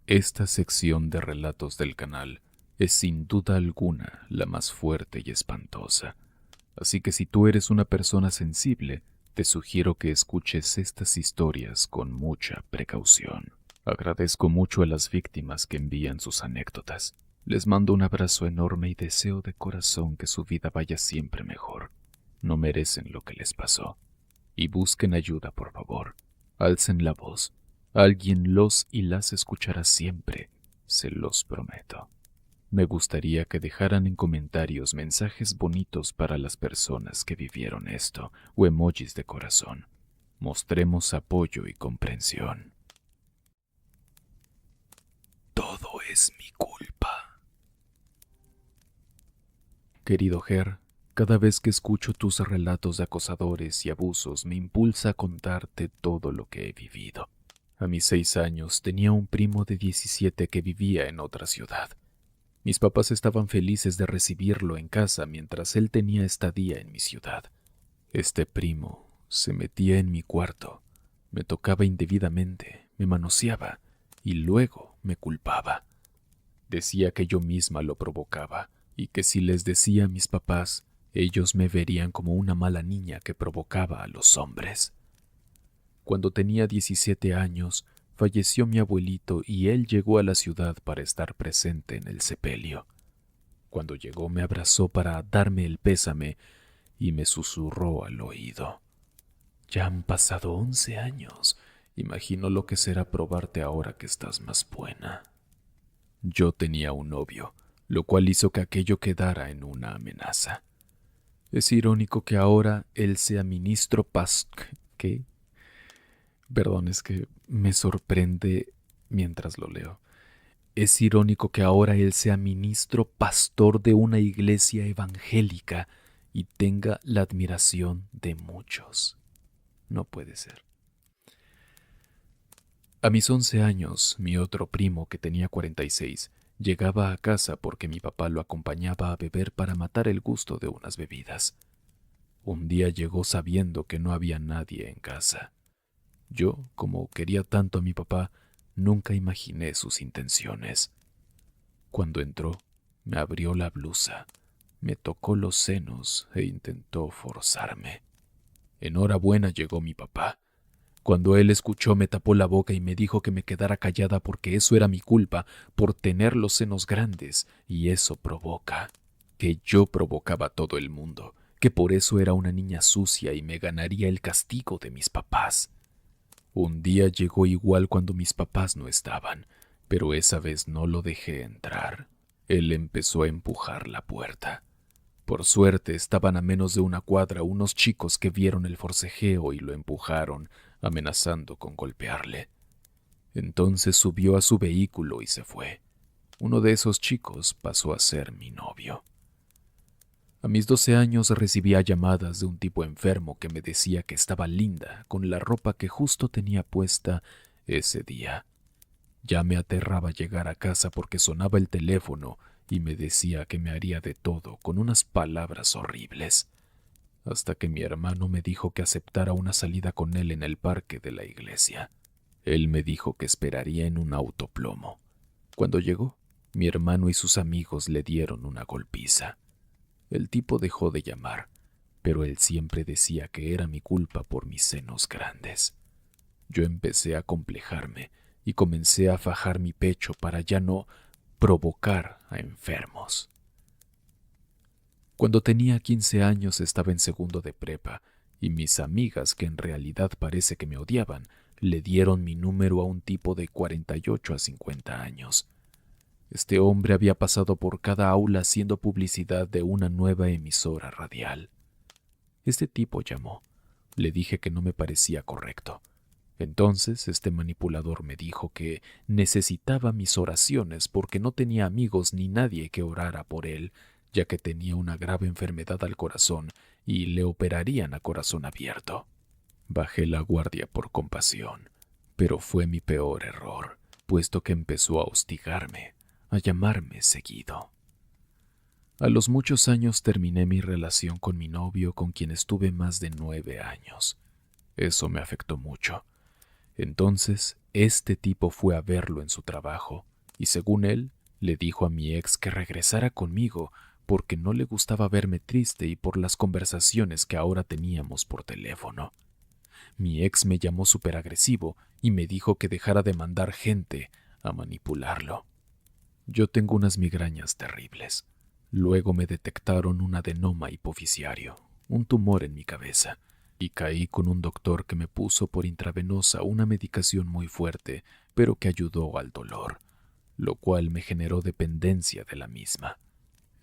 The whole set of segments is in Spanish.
Esta sección de relatos del canal es sin duda alguna la más fuerte y espantosa, así que si tú eres una persona sensible, te sugiero que escuches estas historias con mucha precaución. Agradezco mucho a las víctimas que envían sus anécdotas. Les mando un abrazo enorme y deseo de corazón que su vida vaya siempre mejor. No merecen lo que les pasó. Y busquen ayuda, por favor. Alcen la voz. Alguien los y las escuchará siempre, se los prometo. Me gustaría que dejaran en comentarios mensajes bonitos para las personas que vivieron esto o emojis de corazón. Mostremos apoyo y comprensión. Todo es mi culpa. Querido Ger, cada vez que escucho tus relatos de acosadores y abusos me impulsa a contarte todo lo que he vivido. A mis 6 años tenía un primo de 17 que vivía en otra ciudad. Mis papás estaban felices de recibirlo en casa mientras él tenía estadía en mi ciudad. Este primo se metía en mi cuarto, me tocaba indebidamente, me manoseaba y luego me culpaba. Decía que yo misma lo provocaba y que si les decía a mis papás, ellos me verían como una mala niña que provocaba a los hombres. Cuando tenía 17 años, falleció mi abuelito y él llegó a la ciudad para estar presente en el sepelio. Cuando llegó me abrazó para darme el pésame y me susurró al oído. Ya han pasado 11 años. Imagino lo que será probarte ahora que estás más buena. Yo tenía un novio, lo cual hizo que aquello quedara en una amenaza. Es irónico que ahora él sea ministro ¿Qué? Perdón, es que me sorprende mientras lo leo. Es irónico que ahora él sea ministro pastor de una iglesia evangélica y tenga la admiración de muchos. No puede ser. A mis 11 años, mi otro primo, que tenía 46, llegaba a casa porque mi papá lo acompañaba a beber para matar el gusto de unas bebidas. Un día llegó sabiendo que no había nadie en casa. Yo, como quería tanto a mi papá, nunca imaginé sus intenciones. Cuando entró, me abrió la blusa, me tocó los senos e intentó forzarme. Enhorabuena llegó mi papá. Cuando él escuchó, me tapó la boca y me dijo que me quedara callada porque eso era mi culpa por tener los senos grandes, y eso provoca que yo provocaba a todo el mundo, que por eso era una niña sucia y me ganaría el castigo de mis papás. Un día llegó igual cuando mis papás no estaban, pero esa vez no lo dejé entrar. Él empezó a empujar la puerta. Por suerte estaban a menos de una cuadra unos chicos que vieron el forcejeo y lo empujaron, amenazando con golpearle. Entonces subió a su vehículo y se fue. Uno de esos chicos pasó a ser mi novio. A mis 12 años recibía llamadas de un tipo enfermo que me decía que estaba linda con la ropa que justo tenía puesta ese día. Ya me aterraba llegar a casa porque sonaba el teléfono y me decía que me haría de todo con unas palabras horribles, hasta que mi hermano me dijo que aceptara una salida con él en el parque de la iglesia. Él me dijo que esperaría en un autoplomo. Cuando llegó, mi hermano y sus amigos le dieron una golpiza. El tipo dejó de llamar, pero él siempre decía que era mi culpa por mis senos grandes. Yo empecé a complejarme y comencé a fajar mi pecho para ya no provocar a enfermos. Cuando tenía 15 años estaba en segundo de prepa y mis amigas, que en realidad parece que me odiaban, le dieron mi número a un tipo de 48 a 50 años. Este hombre había pasado por cada aula haciendo publicidad de una nueva emisora radial. Este tipo llamó. Le dije que no me parecía correcto. Entonces este manipulador me dijo que necesitaba mis oraciones porque no tenía amigos ni nadie que orara por él, ya que tenía una grave enfermedad al corazón y le operarían a corazón abierto. Bajé la guardia por compasión, pero fue mi peor error, puesto que empezó a hostigarme, a llamarme seguido. A los muchos años terminé mi relación con mi novio, con quien estuve más de 9 años. Eso me afectó mucho. Entonces, este tipo fue a verlo en su trabajo, y según él, le dijo a mi ex que regresara conmigo porque no le gustaba verme triste y por las conversaciones que ahora teníamos por teléfono. Mi ex me llamó súper agresivo y me dijo que dejara de mandar gente a manipularlo. Yo tengo unas migrañas terribles. Luego me detectaron un adenoma hipofisiario, un tumor en mi cabeza, y caí con un doctor que me puso por intravenosa una medicación muy fuerte, pero que ayudó al dolor, lo cual me generó dependencia de la misma.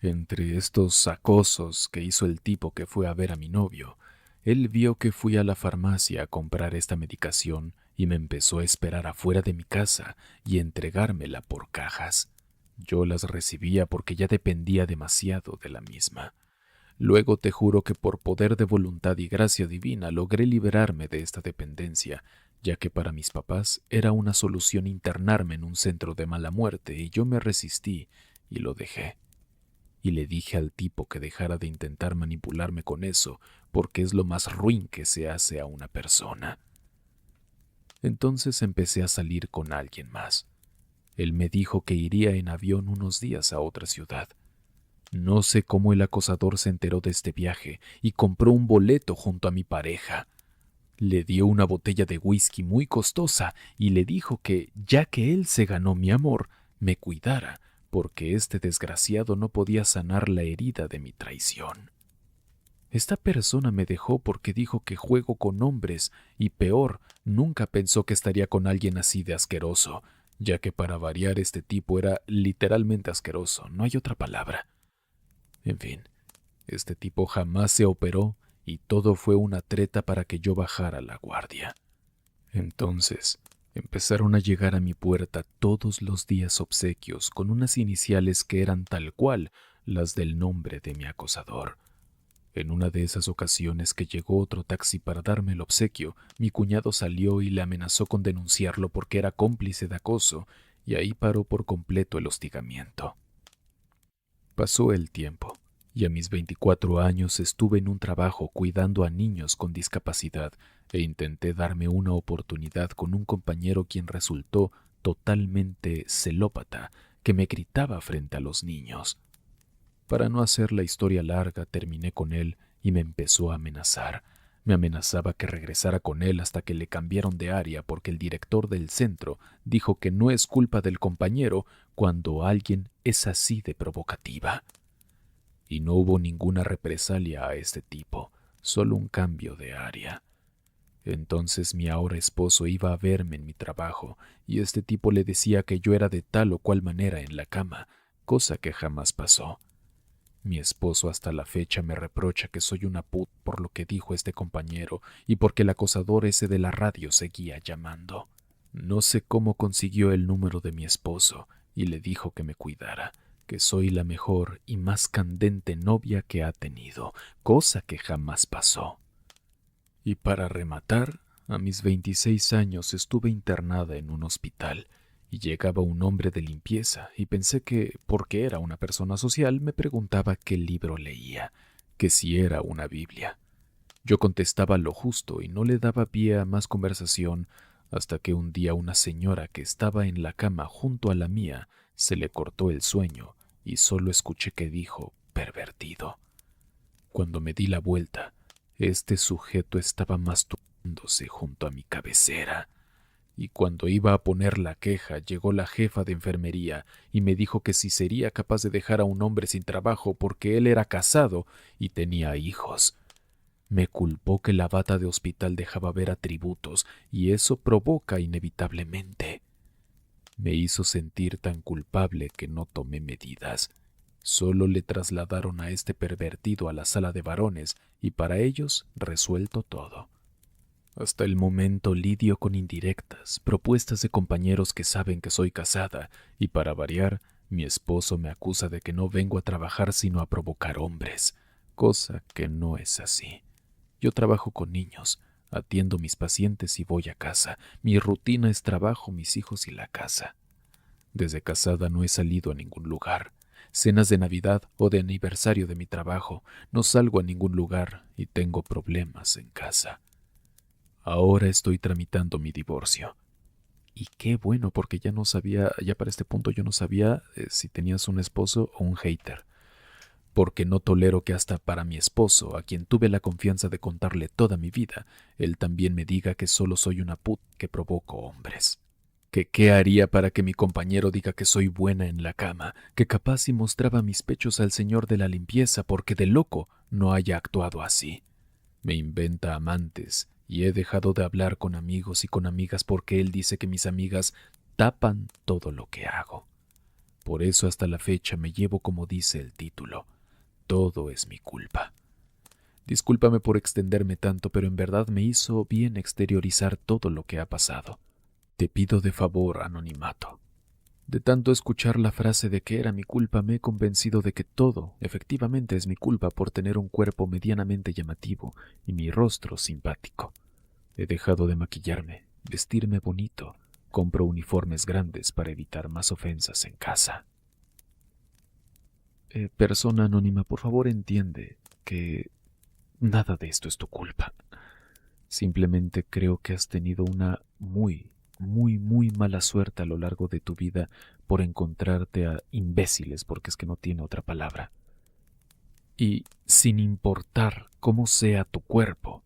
Entre estos acosos que hizo el tipo que fue a ver a mi novio, él vio que fui a la farmacia a comprar esta medicación y me empezó a esperar afuera de mi casa y entregármela por cajas. Yo las recibía porque ya dependía demasiado de la misma. Luego te juro que por poder de voluntad y gracia divina logré liberarme de esta dependencia, ya que para mis papás era una solución internarme en un centro de mala muerte y yo me resistí y lo dejé. Y le dije al tipo que dejara de intentar manipularme con eso, porque es lo más ruin que se hace a una persona. Entonces empecé a salir con alguien más. Él me dijo que iría en avión unos días a otra ciudad. No sé cómo el acosador se enteró de este viaje y compró un boleto junto a mi pareja. Le dio una botella de whisky muy costosa y le dijo que, ya que él se ganó mi amor, me cuidara, porque este desgraciado no podía sanar la herida de mi traición. Esta persona me dejó porque dijo que juego con hombres y peor, nunca pensó que estaría con alguien así de asqueroso, ya que para variar este tipo era literalmente asqueroso, no hay otra palabra. En fin, este tipo jamás se operó y todo fue una treta para que yo bajara la guardia. Entonces, empezaron a llegar a mi puerta todos los días obsequios con unas iniciales que eran tal cual las del nombre de mi acosador. En una de esas ocasiones que llegó otro taxi para darme el obsequio, mi cuñado salió y le amenazó con denunciarlo porque era cómplice de acoso, y ahí paró por completo el hostigamiento. Pasó el tiempo, y a mis 24 años estuve en un trabajo cuidando a niños con discapacidad e intenté darme una oportunidad con un compañero quien resultó totalmente celópata, que me gritaba frente a los niños. Para no hacer la historia larga, terminé con él y me empezó a amenazar. Me amenazaba que regresara con él hasta que le cambiaron de área porque el director del centro dijo que no es culpa del compañero cuando alguien es así de provocativa. Y no hubo ninguna represalia a este tipo, solo un cambio de área. Entonces mi ahora esposo iba a verme en mi trabajo y este tipo le decía que yo era de tal o cual manera en la cama, cosa que jamás pasó. Mi esposo hasta la fecha me reprocha que soy una puta por lo que dijo este compañero y porque el acosador ese de la radio seguía llamando. No sé cómo consiguió el número de mi esposo y le dijo que me cuidara, que soy la mejor y más candente novia que ha tenido, cosa que jamás pasó. Y para rematar, a mis 26 años estuve internada en un hospital y llegaba un hombre de limpieza y pensé que, porque era una persona social, me preguntaba qué libro leía, que si era una Biblia. Yo contestaba lo justo y no le daba pie a más conversación hasta que un día una señora que estaba en la cama junto a la mía se le cortó el sueño y solo escuché que dijo pervertido. Cuando me di la vuelta, este sujeto estaba masturbándose junto a mi cabecera. Y cuando iba a poner la queja, llegó la jefa de enfermería y me dijo que si sería capaz de dejar a un hombre sin trabajo porque él era casado y tenía hijos. Me culpó que la bata de hospital dejaba ver atributos y eso provoca inevitablemente. Me hizo sentir tan culpable que no tomé medidas. Solo le trasladaron a este pervertido a la sala de varones y para ellos resuelto todo. Hasta el momento lidio con indirectas, propuestas de compañeros que saben que soy casada y para variar, mi esposo me acusa de que no vengo a trabajar sino a provocar hombres, cosa que no es así. Yo trabajo con niños, atiendo mis pacientes y voy a casa. Mi rutina es trabajo, mis hijos y la casa. Desde casada no he salido a ningún lugar. Cenas de Navidad o de aniversario de mi trabajo, no salgo a ningún lugar y tengo problemas en casa. Ahora estoy tramitando mi divorcio. Y qué bueno, porque ya no sabía, ya para este punto yo no sabía si tenías un esposo o un hater. Porque no tolero que hasta para mi esposo, a quien tuve la confianza de contarle toda mi vida, él también me diga que solo soy una put que provoco hombres. Que qué haría para que mi compañero diga que soy buena en la cama, que capaz si mostraba mis pechos al señor de la limpieza porque de loco no haya actuado así. Me inventa amantes y he dejado de hablar con amigos y con amigas porque él dice que mis amigas tapan todo lo que hago. Por eso hasta la fecha me llevo como dice el título. Todo es mi culpa. Discúlpame por extenderme tanto, pero en verdad me hizo bien exteriorizar todo lo que ha pasado. Te pido de favor anonimato. De tanto escuchar la frase de que era mi culpa, me he convencido de que todo, efectivamente, es mi culpa por tener un cuerpo medianamente llamativo y mi rostro simpático. He dejado de maquillarme, vestirme bonito, compro uniformes grandes para evitar más ofensas en casa. Persona anónima, por favor entiende que nada de esto es tu culpa. Simplemente creo que has tenido una muy mala suerte a lo largo de tu vida por encontrarte a imbéciles, porque es que no tiene otra palabra. Y sin importar cómo sea tu cuerpo,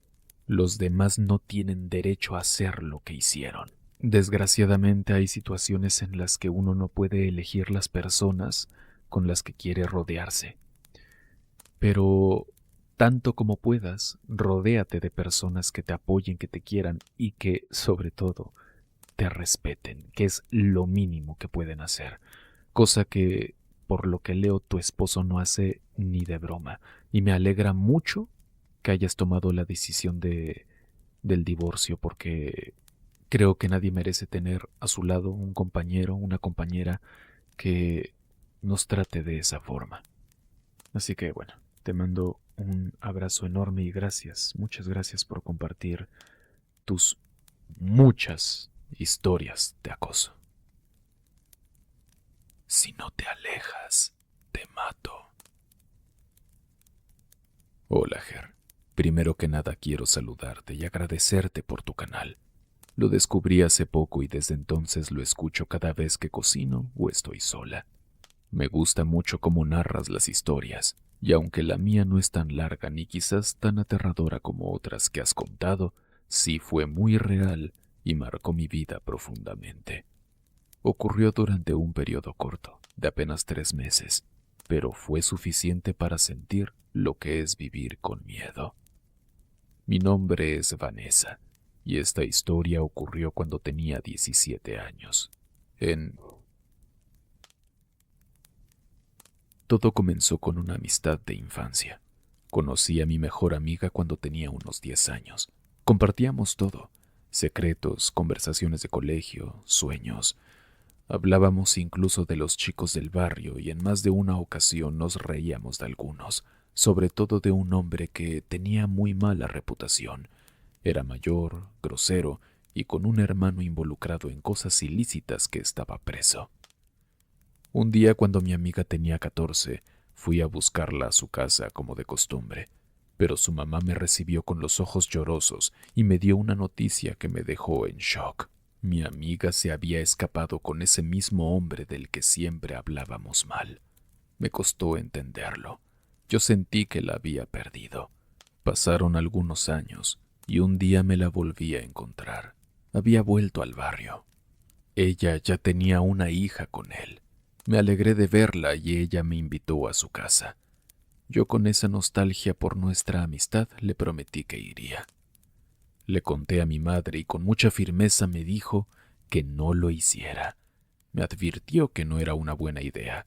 los demás no tienen derecho a hacer lo que hicieron. Desgraciadamente hay situaciones en las que uno no puede elegir las personas con las que quiere rodearse. Pero tanto como puedas, rodéate de personas que te apoyen, que te quieran y que, sobre todo, te respeten, que es lo mínimo que pueden hacer. Cosa que, por lo que leo, tu esposo no hace ni de broma. Y me alegra mucho que hayas tomado la decisión del divorcio, porque creo que nadie merece tener a su lado un compañero, una compañera que nos trate de esa forma. Así que bueno, te mando un abrazo enorme y gracias, muchas gracias por compartir tus muchas historias de acoso. Si no te alejas, te mato. Hola, Ger. Primero que nada quiero saludarte y agradecerte por tu canal. Lo descubrí hace poco y desde entonces lo escucho cada vez que cocino o estoy sola. Me gusta mucho cómo narras las historias, y aunque la mía no es tan larga ni quizás tan aterradora como otras que has contado, sí fue muy real y marcó mi vida profundamente. Ocurrió durante un periodo corto, de apenas 3 meses, pero fue suficiente para sentir lo que es vivir con miedo. Mi nombre es Vanessa, y esta historia ocurrió cuando tenía 17 años. Todo comenzó con una amistad de infancia. Conocí a mi mejor amiga cuando tenía unos 10 años. Compartíamos todo, secretos, conversaciones de colegio, sueños. Hablábamos incluso de los chicos del barrio y en más de una ocasión nos reíamos de algunos, sobre todo de un hombre que tenía muy mala reputación. Era mayor, grosero y con un hermano involucrado en cosas ilícitas que estaba preso. Un día cuando mi amiga tenía 14, fui a buscarla a su casa como de costumbre, pero su mamá me recibió con los ojos llorosos y me dio una noticia que me dejó en shock. Mi amiga se había escapado con ese mismo hombre del que siempre hablábamos mal. Me costó entenderlo. Yo sentí que la había perdido. Pasaron algunos años y un día me la volví a encontrar. Había vuelto al barrio. Ella ya tenía una hija con él. Me alegré de verla y ella me invitó a su casa. Yo con esa nostalgia por nuestra amistad le prometí que iría. Le conté a mi madre y con mucha firmeza me dijo que no lo hiciera. Me advirtió que no era una buena idea.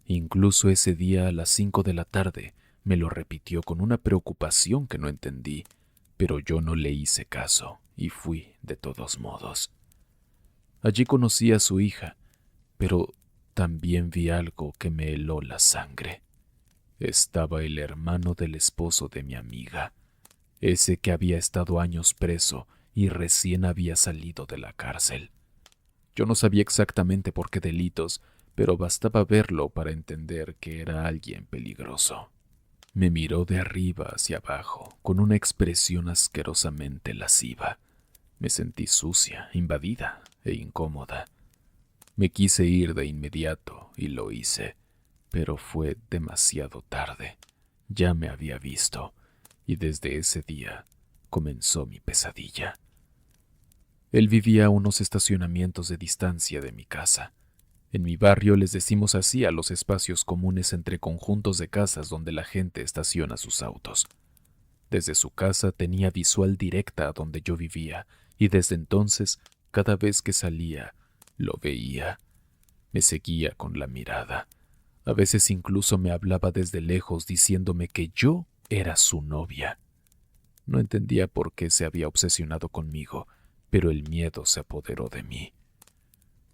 Incluso ese día a las 5 de la tarde me lo repitió con una preocupación que no entendí, pero yo no le hice caso y fui de todos modos. Allí conocí a su hija, pero también vi algo que me heló la sangre. Estaba el hermano del esposo de mi amiga, ese que había estado años preso y recién había salido de la cárcel. Yo no sabía exactamente por qué delitos, pero bastaba verlo para entender que era alguien peligroso. Me miró de arriba hacia abajo, con una expresión asquerosamente lasciva. Me sentí sucia, invadida e incómoda. Me quise ir de inmediato y lo hice, pero fue demasiado tarde. Ya me había visto, y desde ese día comenzó mi pesadilla. Él vivía a unos estacionamientos de distancia de mi casa. En mi barrio les decimos así a los espacios comunes entre conjuntos de casas donde la gente estaciona sus autos. Desde su casa tenía visual directa a donde yo vivía, y desde entonces, cada vez que salía, lo veía. Me seguía con la mirada. A veces incluso me hablaba desde lejos diciéndome que yo era su novia. No entendía por qué se había obsesionado conmigo, pero el miedo se apoderó de mí.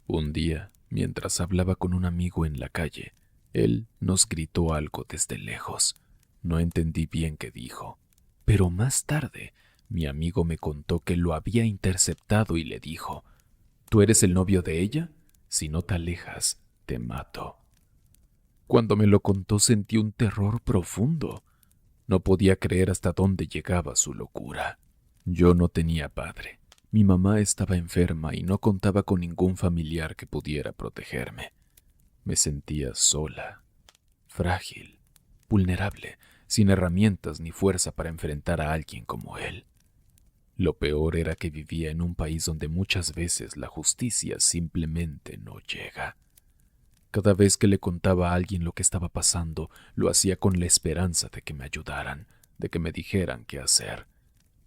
Un día, mientras hablaba con un amigo en la calle, él nos gritó algo desde lejos. No entendí bien qué dijo, pero más tarde mi amigo me contó que lo había interceptado y le dijo: ¿Tú eres el novio de ella? Si no te alejas, te mato. Cuando me lo contó sentí un terror profundo. No podía creer hasta dónde llegaba su locura. Yo no tenía padre. Mi mamá estaba enferma y no contaba con ningún familiar que pudiera protegerme. Me sentía sola, frágil, vulnerable, sin herramientas ni fuerza para enfrentar a alguien como él. Lo peor era que vivía en un país donde muchas veces la justicia simplemente no llega. Cada vez que le contaba a alguien lo que estaba pasando, lo hacía con la esperanza de que me ayudaran, de que me dijeran qué hacer.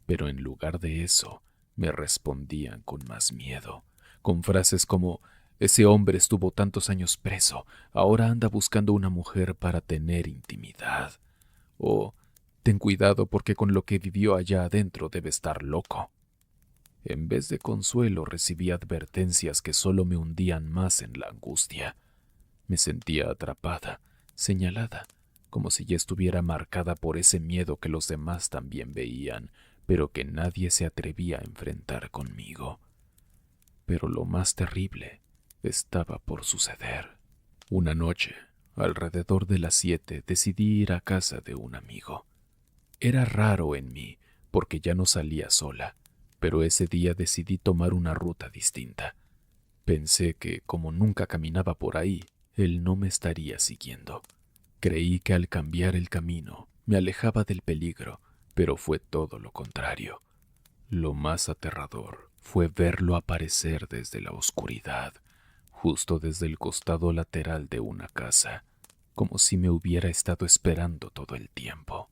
Pero en lugar de eso, me respondían con más miedo, con frases como: ese hombre estuvo tantos años preso, ahora anda buscando una mujer para tener intimidad. O: ten cuidado porque con lo que vivió allá adentro debe estar loco. En vez de consuelo recibí advertencias que solo me hundían más en la angustia. Me sentía atrapada, señalada, como si ya estuviera marcada por ese miedo que los demás también veían, pero que nadie se atrevía a enfrentar conmigo. Pero lo más terrible estaba por suceder. Una noche, alrededor de las 7, decidí ir a casa de un amigo. Era raro en mí, porque ya no salía sola, pero ese día decidí tomar una ruta distinta. Pensé que, como nunca caminaba por ahí, él no me estaría siguiendo. Creí que al cambiar el camino me alejaba del peligro, pero fue todo lo contrario. Lo más aterrador fue verlo aparecer desde la oscuridad, justo desde el costado lateral de una casa, como si me hubiera estado esperando todo el tiempo.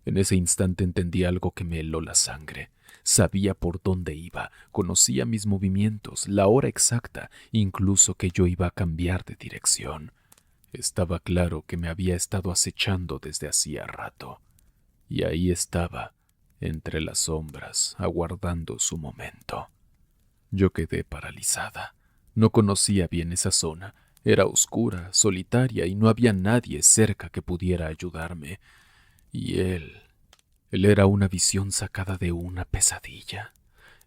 En ese instante entendí algo que me heló la sangre. Sabía por dónde iba, conocía mis movimientos, la hora exacta, incluso que yo iba a cambiar de dirección. Estaba claro que me había estado acechando desde hacía rato. Y ahí estaba, entre las sombras, aguardando su momento. Yo quedé paralizada. No conocía bien esa zona. Era oscura, solitaria y no había nadie cerca que pudiera ayudarme. Y él era una visión sacada de una pesadilla.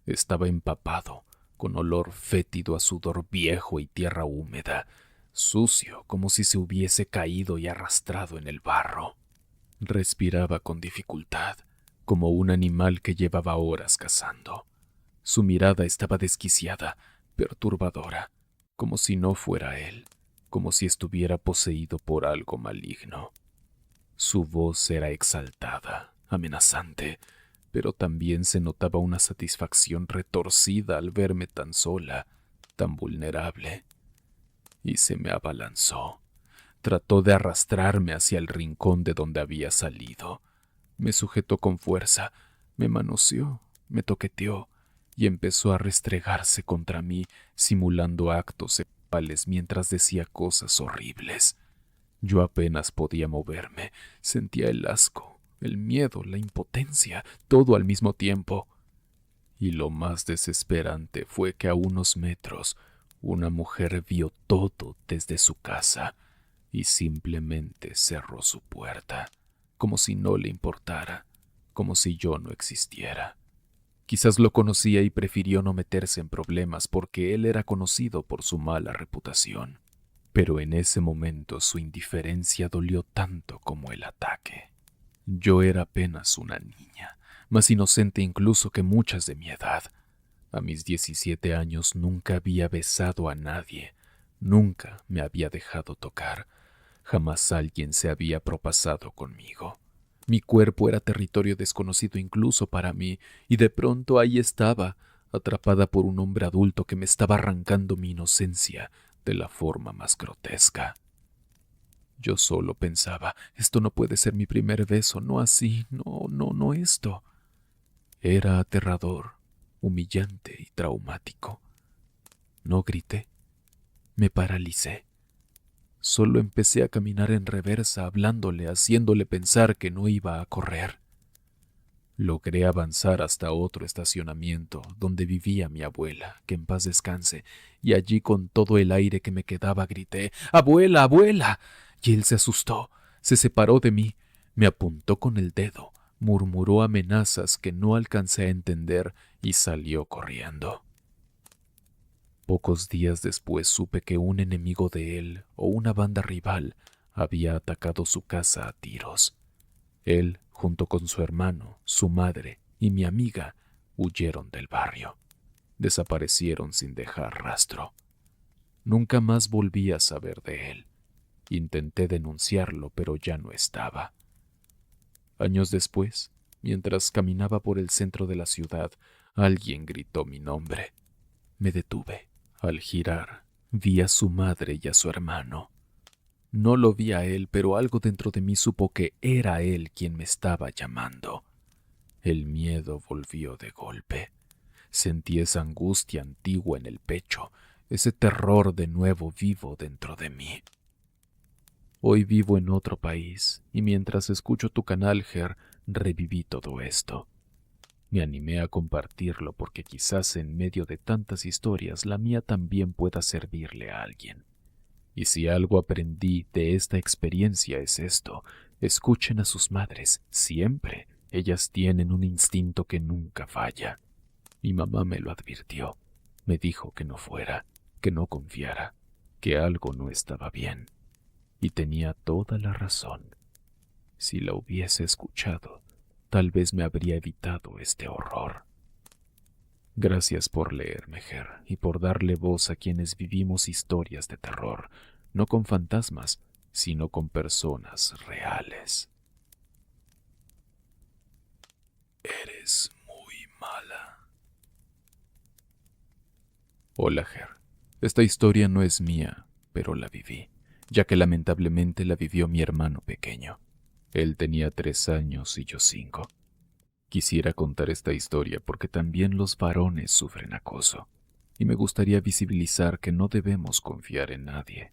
Estaba empapado, con olor fétido a sudor viejo y tierra húmeda, sucio como si se hubiese caído y arrastrado en el barro. Respiraba con dificultad, como un animal que llevaba horas cazando. Su mirada estaba desquiciada, perturbadora, como si no fuera él, como si estuviera poseído por algo maligno. Su voz era exaltada, amenazante, pero también se notaba una satisfacción retorcida al verme tan sola, tan vulnerable. Y se me abalanzó. Trató de arrastrarme hacia el rincón de donde había salido. Me sujetó con fuerza, me manoseó, me toqueteó y empezó a restregarse contra mí, simulando actos sexuales mientras decía cosas horribles. Yo apenas podía moverme, sentía el asco, el miedo, la impotencia, todo al mismo tiempo. Y lo más desesperante fue que a unos metros una mujer vio todo desde su casa y simplemente cerró su puerta, como si no le importara, como si yo no existiera. Quizás lo conocía y prefirió no meterse en problemas porque él era conocido por su mala reputación. Pero en ese momento su indiferencia dolió tanto como el ataque. Yo era apenas una niña, más inocente incluso que muchas de mi edad. A mis 17 años nunca había besado a nadie, nunca me había dejado tocar, jamás alguien se había propasado conmigo. Mi cuerpo era territorio desconocido incluso para mí, y de pronto ahí estaba, atrapada por un hombre adulto que me estaba arrancando mi inocencia de la forma más grotesca. Yo solo pensaba, esto no puede ser mi primer beso, no así, no esto. Era aterrador, humillante y traumático. No grité, me paralicé. Solo empecé a caminar en reversa, hablándole, haciéndole pensar que no iba a correr. Logré avanzar hasta otro estacionamiento donde vivía mi abuela, que en paz descanse, y allí con todo el aire que me quedaba grité, ¡Abuela, abuela! Y él se asustó, se separó de mí, me apuntó con el dedo, murmuró amenazas que no alcancé a entender y salió corriendo. Pocos días después supe que un enemigo de él o una banda rival había atacado su casa a tiros. Él, junto con su hermano, su madre y mi amiga, huyeron del barrio. Desaparecieron sin dejar rastro. Nunca más volví a saber de él. Intenté denunciarlo, pero ya no estaba. Años después, mientras caminaba por el centro de la ciudad, alguien gritó mi nombre. Me detuve. Al girar, vi a su madre y a su hermano. No lo vi a él, pero algo dentro de mí supo que era él quien me estaba llamando. El miedo volvió de golpe. Sentí esa angustia antigua en el pecho, ese terror de nuevo vivo dentro de mí. Hoy vivo en otro país, y mientras escucho tu canal, Ger, reviví todo esto. Me animé a compartirlo porque quizás en medio de tantas historias la mía también pueda servirle a alguien. Y si algo aprendí de esta experiencia es esto: escuchen a sus madres, siempre. Ellas tienen un instinto que nunca falla. Mi mamá me lo advirtió. Me dijo que no fuera, que no confiara, que algo no estaba bien. Y tenía toda la razón. Si la hubiese escuchado, tal vez me habría evitado este horror. Gracias por leerme, Ger, y por darle voz a quienes vivimos historias de terror, no con fantasmas, sino con personas reales. Eres muy mala. Hola, Ger. Esta historia no es mía, pero la viví, ya que lamentablemente la vivió mi hermano pequeño. Él tenía 3 años y yo 5. Quisiera contar esta historia porque también los varones sufren acoso, y me gustaría visibilizar que no debemos confiar en nadie.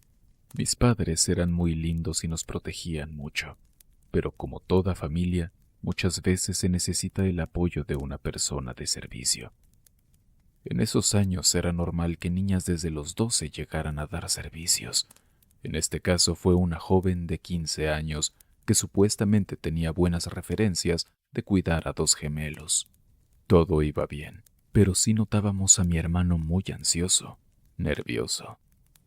Mis padres eran muy lindos y nos protegían mucho, pero como toda familia, muchas veces se necesita el apoyo de una persona de servicio. En esos años era normal que niñas desde los 12 llegaran a dar servicios. En este caso fue una joven de 15 años que supuestamente tenía buenas referencias de cuidar a 2 gemelos. Todo iba bien, pero sí notábamos a mi hermano muy ansioso, nervioso.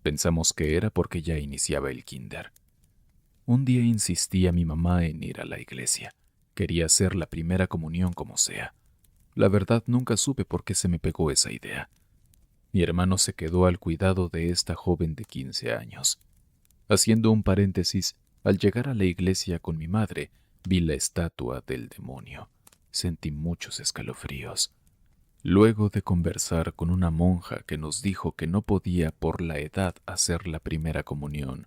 Pensamos que era porque ya iniciaba el kinder. Un día insistí a mi mamá en ir a la iglesia. Quería hacer la primera comunión como sea. La verdad nunca supe por qué se me pegó esa idea. Mi hermano se quedó al cuidado de esta joven de 15 años. Haciendo un paréntesis, al llegar a la iglesia con mi madre, vi la estatua del demonio. Sentí muchos escalofríos. Luego de conversar con una monja que nos dijo que no podía por la edad hacer la primera comunión,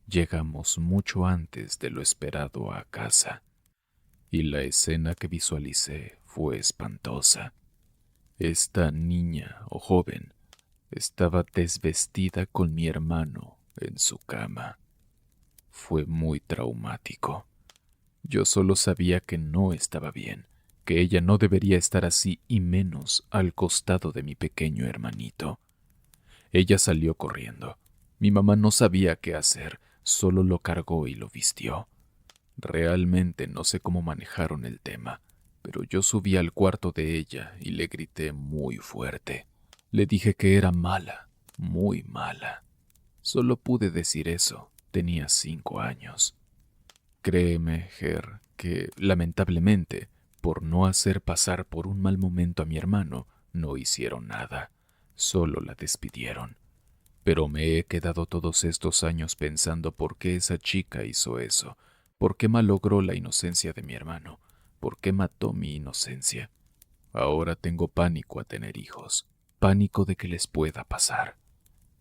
llegamos mucho antes de lo esperado a casa. Y la escena que visualicé fue espantosa. Esta niña o joven estaba desvestida con mi hermano en su cama. Fue muy traumático. Yo solo sabía que no estaba bien, que ella no debería estar así y menos al costado de mi pequeño hermanito. Ella salió corriendo. Mi mamá no sabía qué hacer, solo lo cargó y lo vistió. Realmente no sé cómo manejaron el tema, pero yo subí al cuarto de ella y le grité muy fuerte. Le dije que era mala, muy mala. Solo pude decir eso. Tenía 5 años. Créeme, Ger, que lamentablemente, por no hacer pasar por un mal momento a mi hermano, no hicieron nada. Solo la despidieron. Pero me he quedado todos estos años pensando por qué esa chica hizo eso, por qué malogró la inocencia de mi hermano, por qué mató mi inocencia. Ahora tengo pánico a tener hijos, pánico de que les pueda pasar.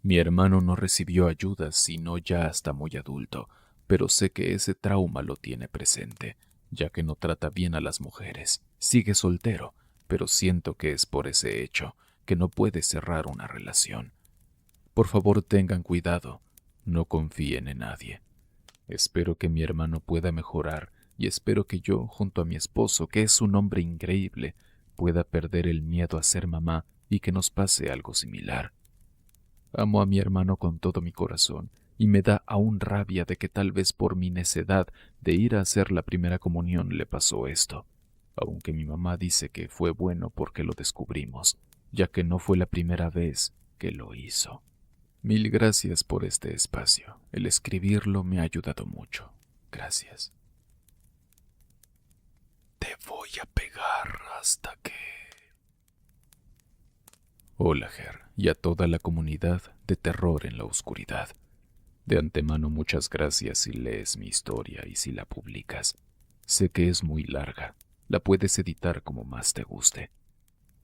Mi hermano no recibió ayuda sino ya hasta muy adulto, pero sé que ese trauma lo tiene presente, ya que no trata bien a las mujeres. Sigue soltero, pero siento que es por ese hecho, que no puede cerrar una relación. Por favor, tengan cuidado, no confíen en nadie. Espero que mi hermano pueda mejorar y espero que yo, junto a mi esposo, que es un hombre increíble, pueda perder el miedo a ser mamá y que nos pase algo similar. Amo a mi hermano con todo mi corazón y me da aún rabia de que tal vez por mi necedad de ir a hacer la primera comunión le pasó esto, aunque mi mamá dice que fue bueno porque lo descubrimos, ya que no fue la primera vez que lo hizo. Mil gracias por este espacio. El escribirlo me ha ayudado mucho. Gracias. Te voy a pegar hasta que... Hola, Ger, y a toda la comunidad de Terror en la Oscuridad. De antemano muchas gracias si lees mi historia y si la publicas. Sé que es muy larga. La puedes editar como más te guste.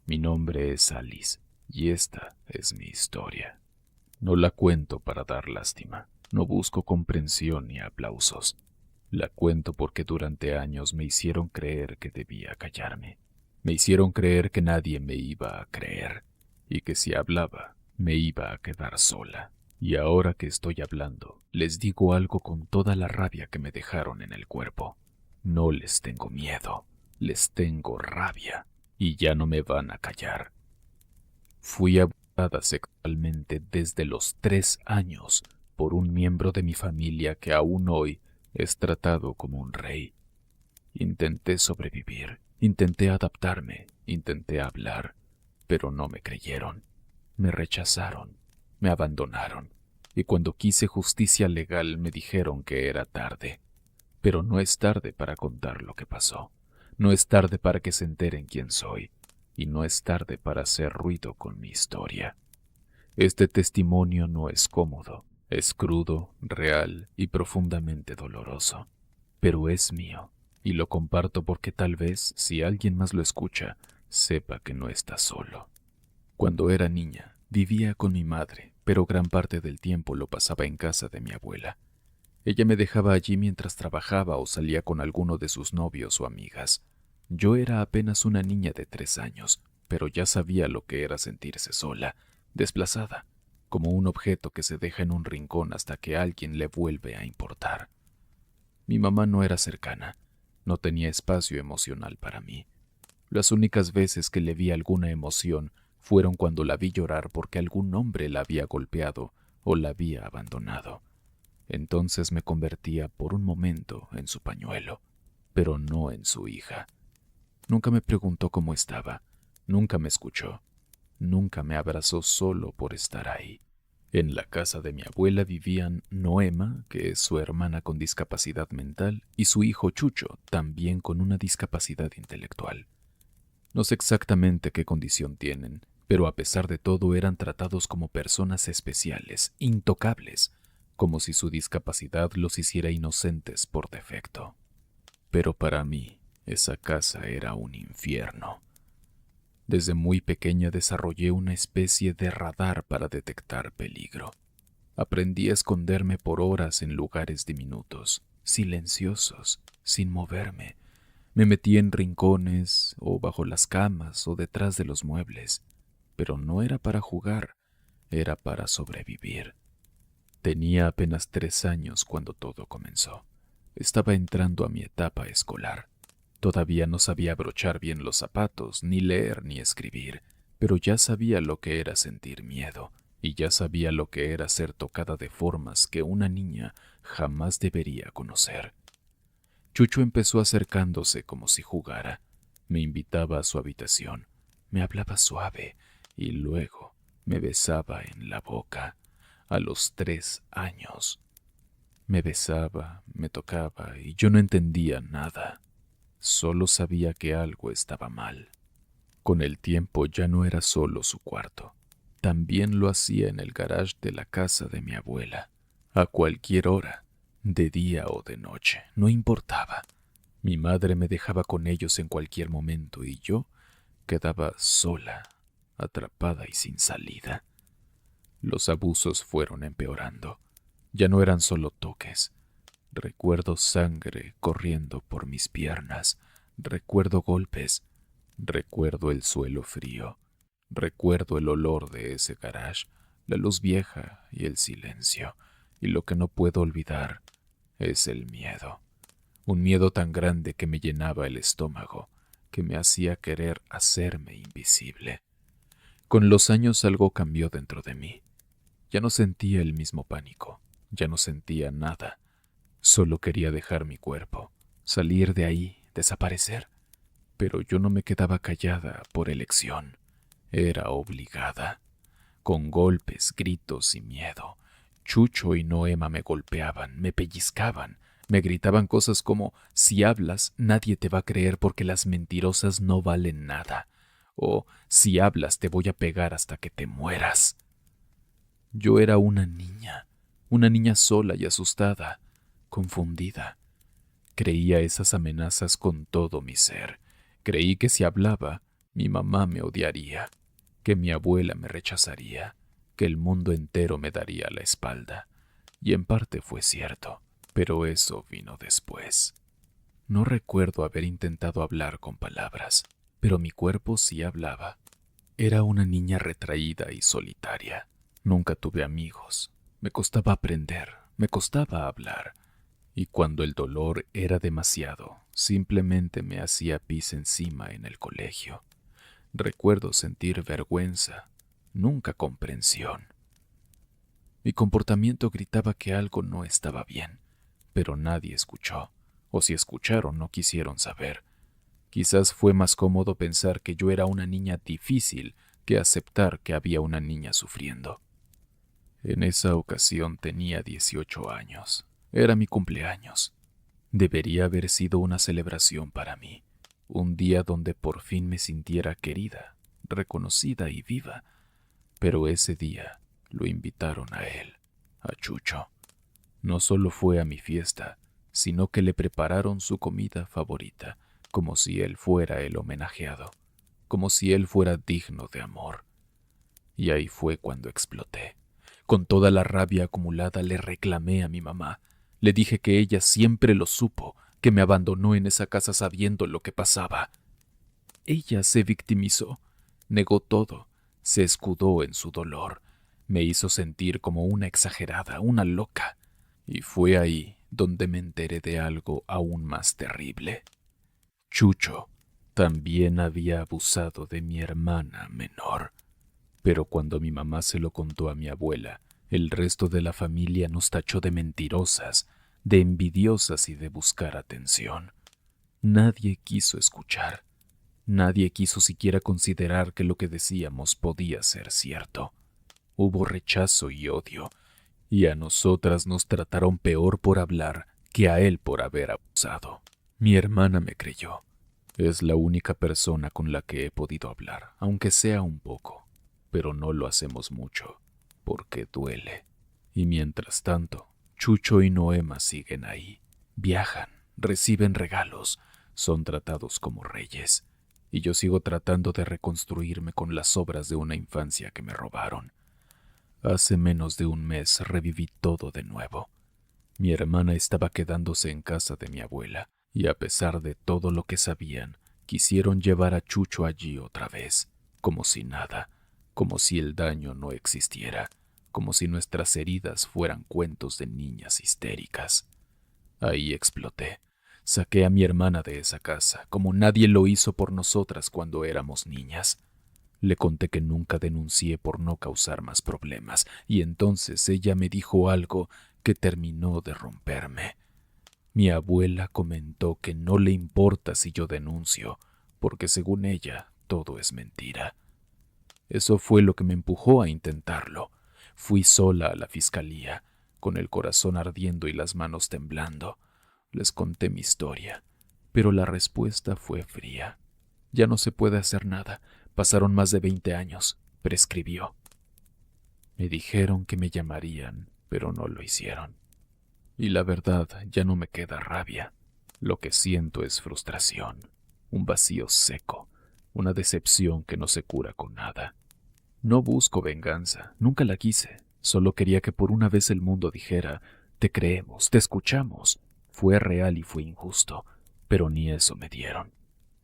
Mi nombre es Alice, y esta es mi historia. No la cuento para dar lástima, no busco comprensión ni aplausos. La cuento porque durante años me hicieron creer que debía callarme. Me hicieron creer que nadie me iba a creer y que si hablaba me iba a quedar sola. Y ahora que estoy hablando, les digo algo con toda la rabia que me dejaron en el cuerpo. No les tengo miedo, les tengo rabia y ya no me van a callar. Fui abusada sexualmente desde los 3 años por un miembro de mi familia que aún hoy es tratado como un rey. Intenté sobrevivir, intenté adaptarme, intenté hablar, pero no me creyeron. Me rechazaron, me abandonaron, y cuando quise justicia legal me dijeron que era tarde. Pero no es tarde para contar lo que pasó. No es tarde para que se enteren quién soy. Y no es tarde para hacer ruido con mi historia. Este testimonio no es cómodo, es crudo, real y profundamente doloroso. Pero es mío, y lo comparto porque tal vez, si alguien más lo escucha, sepa que no está solo. Cuando era niña, vivía con mi madre, pero gran parte del tiempo lo pasaba en casa de mi abuela. Ella me dejaba allí mientras trabajaba o salía con alguno de sus novios o amigas. Yo era apenas una niña de 3 años, pero ya sabía lo que era sentirse sola, desplazada, como un objeto que se deja en un rincón hasta que alguien le vuelve a importar. Mi mamá no era cercana, no tenía espacio emocional para mí. Las únicas veces que le vi alguna emoción fueron cuando la vi llorar porque algún hombre la había golpeado o la había abandonado. Entonces me convertía por un momento en su pañuelo, pero no en su hija. Nunca me preguntó cómo estaba, nunca me escuchó, nunca me abrazó solo por estar ahí. En la casa de mi abuela vivían Noema, que es su hermana con discapacidad mental, y su hijo Chucho, también con una discapacidad intelectual. No sé exactamente qué condición tienen, pero a pesar de todo eran tratados como personas especiales, intocables, como si su discapacidad los hiciera inocentes por defecto. Pero para mí, esa casa era un infierno. Desde muy pequeña desarrollé una especie de radar para detectar peligro. Aprendí a esconderme por horas en lugares diminutos, silenciosos, sin moverme. Me metí en rincones, o bajo las camas, o detrás de los muebles. Pero no era para jugar, era para sobrevivir. Tenía apenas 3 años cuando todo comenzó. Estaba entrando a mi etapa escolar. Todavía no sabía abrochar bien los zapatos, ni leer ni escribir, pero ya sabía lo que era sentir miedo, y ya sabía lo que era ser tocada de formas que una niña jamás debería conocer. Chucho empezó acercándose como si jugara. Me invitaba a su habitación, me hablaba suave, y luego me besaba en la boca. a los 3 años. Me besaba, me tocaba y yo no entendía nada. Solo sabía que algo estaba mal. Con el tiempo ya no era solo su cuarto. También lo hacía en el garage de la casa de mi abuela. A cualquier hora, de día o de noche, no importaba. Mi madre me dejaba con ellos en cualquier momento y yo quedaba sola, atrapada y sin salida. Los abusos fueron empeorando. Ya no eran solo toques. Recuerdo sangre corriendo por mis piernas. Recuerdo golpes. Recuerdo el suelo frío. Recuerdo el olor de ese garage, la luz vieja y el silencio. Y lo que no puedo olvidar es el miedo. Un miedo tan grande que me llenaba el estómago, que me hacía querer hacerme invisible. Con los años algo cambió dentro de mí. Ya no sentía el mismo pánico, ya no sentía nada. Solo quería dejar mi cuerpo, salir de ahí, desaparecer. Pero yo no me quedaba callada por elección. Era obligada. Con golpes, gritos y miedo. Chucho y Noema me golpeaban, me pellizcaban, me gritaban cosas como: si hablas, nadie te va a creer porque las mentirosas no valen nada. O si hablas, te voy a pegar hasta que te mueras. Yo era una niña sola y asustada, confundida. Creía esas amenazas con todo mi ser. Creí que si hablaba, mi mamá me odiaría, que mi abuela me rechazaría, que el mundo entero me daría la espalda. Y en parte fue cierto, pero eso vino después. No recuerdo haber intentado hablar con palabras, pero mi cuerpo sí hablaba. Era una niña retraída y solitaria. Nunca tuve amigos. Me costaba aprender, me costaba hablar. Y cuando el dolor era demasiado, simplemente me hacía pis encima en el colegio. Recuerdo sentir vergüenza, nunca comprensión. Mi comportamiento gritaba que algo no estaba bien, pero nadie escuchó, o si escucharon no quisieron saber. Quizás fue más cómodo pensar que yo era una niña difícil que aceptar que había una niña sufriendo. En esa ocasión tenía 18 años. Era mi cumpleaños. Debería haber sido una celebración para mí, un día donde por fin me sintiera querida, reconocida y viva. Pero ese día lo invitaron a él, a Chucho. No solo fue a mi fiesta, sino que le prepararon su comida favorita, como si él fuera el homenajeado, como si él fuera digno de amor. Y ahí fue cuando exploté. Con toda la rabia acumulada le reclamé a mi mamá. Le dije que ella siempre lo supo, que me abandonó en esa casa sabiendo lo que pasaba. Ella se victimizó, negó todo, se escudó en su dolor, me hizo sentir como una exagerada, una loca. Y fue ahí donde me enteré de algo aún más terrible. Chucho también había abusado de mi hermana menor. Pero cuando mi mamá se lo contó a mi abuela, el resto de la familia nos tachó de mentirosas, de envidiosas y de buscar atención. Nadie quiso escuchar. Nadie quiso siquiera considerar que lo que decíamos podía ser cierto. Hubo rechazo y odio, y a nosotras nos trataron peor por hablar que a él por haber abusado. Mi hermana me creyó. Es la única persona con la que he podido hablar, aunque sea un poco. Pero no lo hacemos mucho, porque duele. Y mientras tanto, Chucho y Noema siguen ahí. Viajan, reciben regalos, son tratados como reyes. Y yo sigo tratando de reconstruirme con las obras de una infancia que me robaron. Hace menos de un mes reviví todo de nuevo. Mi hermana estaba quedándose en casa de mi abuela, y a pesar de todo lo que sabían, quisieron llevar a Chucho allí otra vez, como si nada. Como si el daño no existiera, como si nuestras heridas fueran cuentos de niñas histéricas. Ahí exploté. Saqué a mi hermana de esa casa, como nadie lo hizo por nosotras cuando éramos niñas. Le conté que nunca denuncié por no causar más problemas, y entonces ella me dijo algo que terminó de romperme. Mi abuela comentó que no le importa si yo denuncio, porque según ella todo es mentira. Eso fue lo que me empujó a intentarlo. Fui sola a la fiscalía, con el corazón ardiendo y las manos temblando. Les conté mi historia, pero la respuesta fue fría. Ya no se puede hacer nada. Pasaron más de 20 años. Prescribió. Me dijeron que me llamarían, pero no lo hicieron. Y la verdad, ya no me queda rabia. Lo que siento es frustración, un vacío seco, una decepción que no se cura con nada. No busco venganza, nunca la quise. Solo quería que por una vez el mundo dijera, te creemos, te escuchamos. Fue real y fue injusto, pero ni eso me dieron.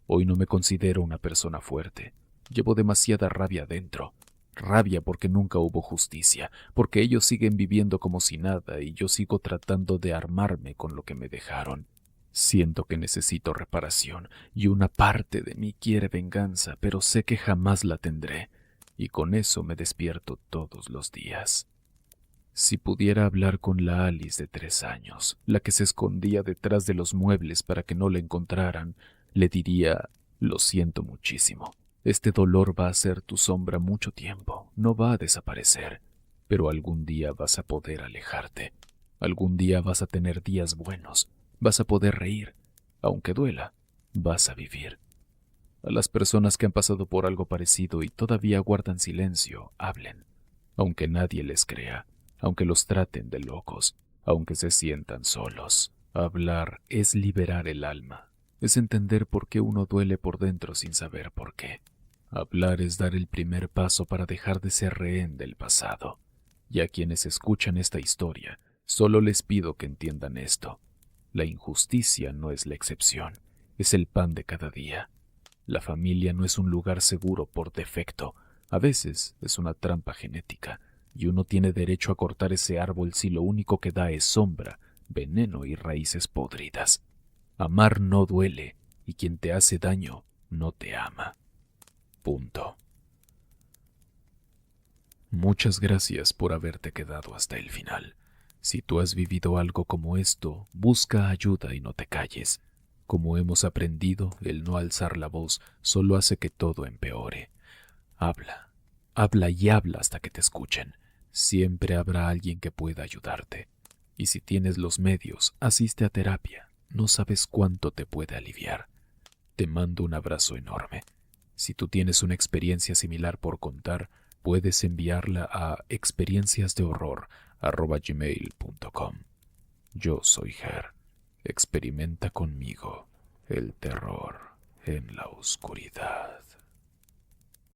Hoy no me considero una persona fuerte. Llevo demasiada rabia dentro. Rabia porque nunca hubo justicia, porque ellos siguen viviendo como si nada y yo sigo tratando de armarme con lo que me dejaron. Siento que necesito reparación y una parte de mí quiere venganza, pero sé que jamás la tendré, y con eso me despierto todos los días. Si pudiera hablar con la Alice de 3 años, la que se escondía detrás de los muebles para que no la encontraran, le diría, lo siento muchísimo. Este dolor va a ser tu sombra mucho tiempo, no va a desaparecer, pero algún día vas a poder alejarte. Algún día vas a tener días buenos, vas a poder reír. Aunque duela, vas a vivir. A las personas que han pasado por algo parecido y todavía guardan silencio, hablen, aunque nadie les crea, aunque los traten de locos, aunque se sientan solos. Hablar es liberar el alma, es entender por qué uno duele por dentro sin saber por qué. Hablar es dar el primer paso para dejar de ser rehén del pasado. Y a quienes escuchan esta historia, solo les pido que entiendan esto. La injusticia no es la excepción, es el pan de cada día. La familia no es un lugar seguro por defecto, a veces es una trampa genética, y uno tiene derecho a cortar ese árbol si lo único que da es sombra, veneno y raíces podridas. Amar no duele, y quien te hace daño no te ama. Punto. Muchas gracias por haberte quedado hasta el final. Si tú has vivido algo como esto, busca ayuda y no te calles. Como hemos aprendido, el no alzar la voz solo hace que todo empeore. Habla, habla y habla hasta que te escuchen. Siempre habrá alguien que pueda ayudarte. Y si tienes los medios, asiste a terapia. No sabes cuánto te puede aliviar. Te mando un abrazo enorme. Si tú tienes una experiencia similar por contar, puedes enviarla a experienciasdehorror@gmail.com. Yo soy Ger. Experimenta conmigo el terror en la oscuridad.